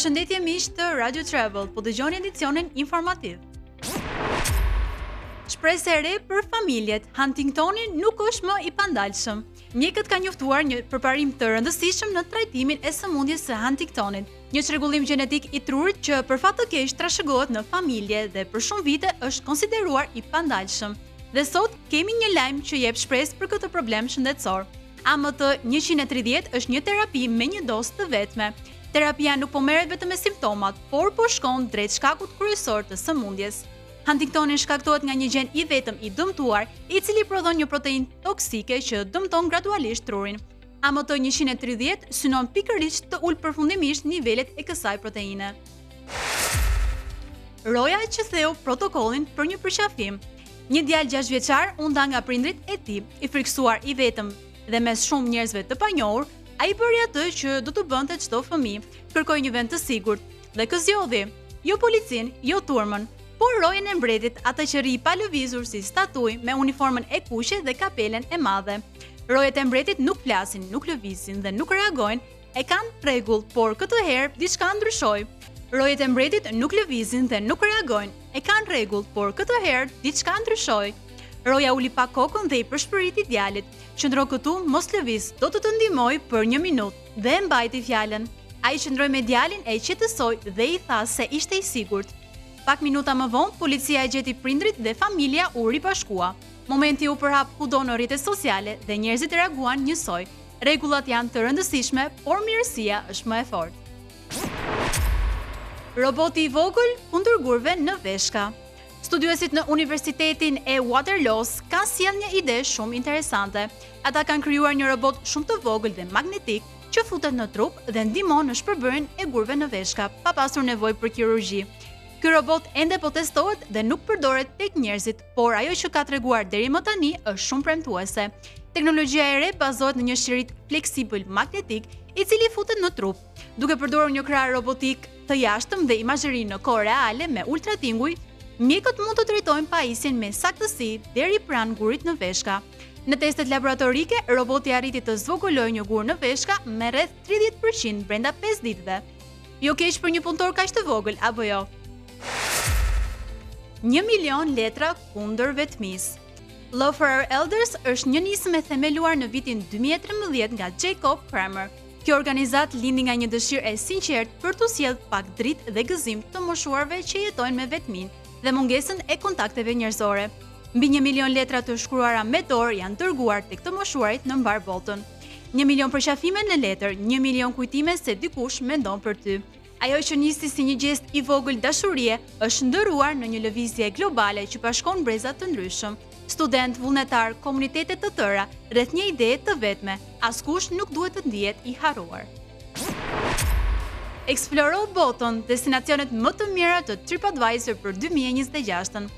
Përshëndetje miq të Radio Travel, po dëgjoni edicionin informativ. Shpresë e re për familjet, Huntingtoni nuk është më i pandalshëm. Mjekët kanë njoftuar një përparim të rëndësishëm në trajtimin e sëmundjes së Huntingtonit, një çrregullim gjenetik i trurit që për fat të keq trashëgohet në familje dhe për shumë vite është konsideruar i pandalshëm. Dhe sot kemi një lajm që jep shpresë për këtë problem shëndetësor. AMT-130 është një terapi me një dozë të vetme. Terapia nuk po merret vetëm me simptomat, por po shkon drejt shkakut kryesor të sëmundjes. Huntingtoni shkaktohet nga një gjen i vetëm i dëmtuar, i cili prodhon një proteinë toksike që dëmton gradualisht trurin. AMT-130 synon pikërisht të ulë përfundimisht nivelet e kësaj proteine. Roja që theu protokollin për një përqafim. Një djalë 6 vjeçar u nda nga prindrit e tij, i frikësuar i vetëm dhe mes shumë njerëzve të panjohur. Ai bëri atë që do të bënte çdo fëmijë, kërkoi një vend të sigurt dhe zgjodhi, jo policin, jo turmën, por rojen e mbretit, atë që rri pa lëvizur si statuj me uniformën e kuqe dhe kapelen e madhe. Rojet e mbretit nuk flasin, nuk lëvizin dhe nuk reagojnë, e kanë rregull, por këtë herë diçka ndryshoi. Rojet e mbretit nuk lëvizin dhe nuk reagojnë, e kanë rregull, por këtë herë diçka ndryshoi. Roja uli pa kokën dhe i përshpëriti djalit. Qëndro këtu, mos lëviz, do të ndihmoj për 1 minutë dhe e mbajti fjalën. Ai qëndroi me djalin, e qetësoi dhe i tha se ishte i sigurt. Pak minuta më vonë, policia e gjeti prindrit dhe familja u ribashkua. Momenti u përhap kudo në rrjetet sociale dhe njerëzit reaguan njësoj. Rregullat janë të rëndësishme, por mirësia është më e fortë. Roboti i vogël kundër gurve në veshka. Studiuesit në Universitetin e Waterloo kanë sjellë një ide shumë interesante. Ata kanë krijuar një robot shumë të vogël dhe magnetik që futet në trup dhe ndihmon në shpërbërjen e gurve në veshka, pa pasur nevojë për kirurgji. Ky robot ende po testohet dhe nuk përdoret tek njerëzit, por ajo që ka treguar deri më tani është shumë premtuese. Teknologjia e re bazohet në një shirit fleksibël magnetik, i cili futet në trup. Duke përdorur një krah robotik të jashtëm dhe imazheri në kohë reale me ultratinguj, mjekët mund të drejtojnë pajisjen me saktësi deri pranë gurit në veshka. Në testet laboratorike, roboti arriti të zvogëlojë një gur në veshka me rreth 30% brenda 5 ditëve. Jo keq për një punëtor kaq të vogël, apo jo? 1 milion letra kundër vetmisë. Love for Our Elders është një nismë e themeluar në vitin 2013 nga Jacob Kramer. Kjo organizat lindi nga një dëshirë e sinqertë për të sjellë pak dritë dhe gëzim të moshuarve që jetojnë me vetminë dhe mungesën e kontakteve njerëzore. Mbi 1 milion letra të shkruara me dorë janë dërguar tek të moshuarit në mbar botën. 1 milion përqafime në letër, 1 milion kujtime se dikush mendon për ty. Ajo që nisi si një gjest i vogël dashurie është ndëruar në një lëvizje globale që bashkon breza të ndryshëm. Student, vullnetar, komunitete të tëra, rreth një ide të vetme, askush nuk duhet të ndihet i harruar. Eksploro botën, destinacionet më të mira të TripAdvisor për 2026.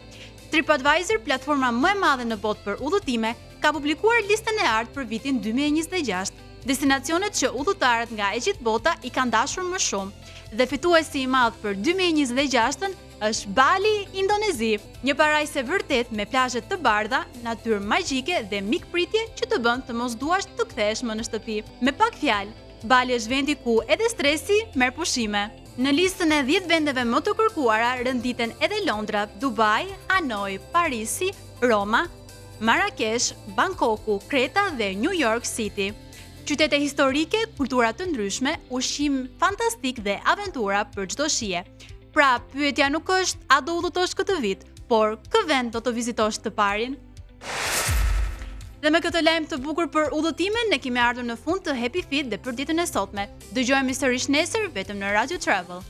TripAdvisor, platforma më e madhe në botë për udhëtime, ka publikuar listën e artë për vitin 2026. Destinacionet që udhëtarët nga e gjithë bota i kanë dashur më shumë. Dhe fituesi i madh për 2026 është Bali, Indonezi, një parajse vërtet me plazhe të bardha, natyrë magjike dhe mikpritje që të bën të mos duash të kthehesh më në shtëpi. Me pak fjalë, Bali është vendi ku edhe stresi merr pushime. Në listën e 10 vendeve më të kërkuara renditen edhe Londra, Dubai, Hanoi, Parisi, Roma, Marrakesh, Bangkoku, Kreta dhe New York City. Qytete historike, kultura të ndryshme, ushqim fantastik dhe aventura për çdo shije. Pra, pyetja nuk është a do udhëtosh këtë vit, por kë vend do të vizitosh të parin? Dhe me këtë lajm të bukur për udhëtimin, ne kemi ardhur në fund të Happy Fit dhe për ditën e sotme. Dëgjojmë sërish nesër vetëm në Radio Travel.